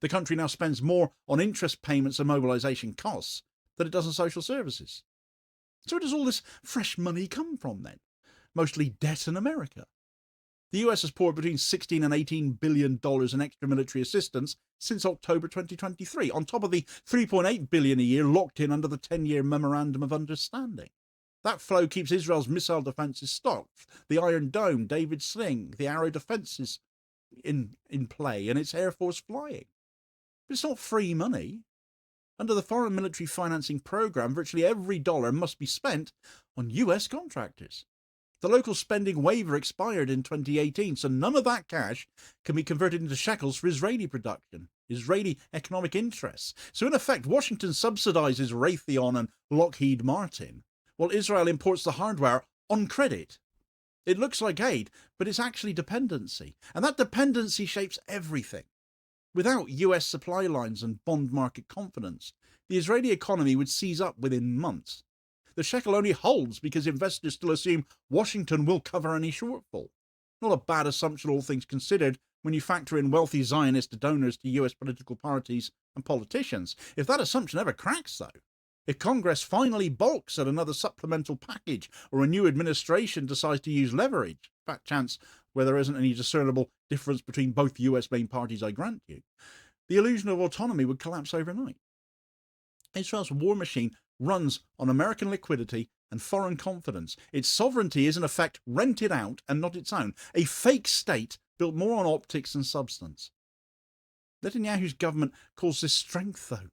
The country now spends more on interest payments and mobilization costs than it does on social services. So where does all this fresh money come from then? Mostly debt in America. The US has poured between $16 and $18 billion in extra military assistance since October 2023, on top of the $3.8 billion a year locked in under the 10-year Memorandum of Understanding. That flow keeps Israel's missile defences stocked, the Iron Dome, David Sling, the Arrow defences in play, and its Air Force flying. But it's not free money. Under the Foreign Military Financing Programme, virtually every dollar must be spent on US contractors. The local spending waiver expired in 2018, so none of that cash can be converted into shekels for Israeli production, Israeli economic interests. So in effect, Washington subsidizes Raytheon and Lockheed Martin, while Israel imports the hardware on credit. It looks like aid, but it's actually dependency, and that dependency shapes everything. Without US supply lines and bond market confidence, the Israeli economy would seize up within months. The shekel only holds because investors still assume Washington will cover any shortfall. Not a bad assumption, all things considered, when you factor in wealthy Zionist donors to US political parties and politicians. If that assumption ever cracks, though, if Congress finally balks at another supplemental package, or a new administration decides to use leverage, fat chance where there isn't any discernible difference between both US main parties, I grant you, the illusion of autonomy would collapse overnight. Israel's war machine runs on American liquidity and foreign confidence. Its sovereignty is in effect rented out and not its own, a fake state built more on optics than substance. Netanyahu's government calls this strength, though.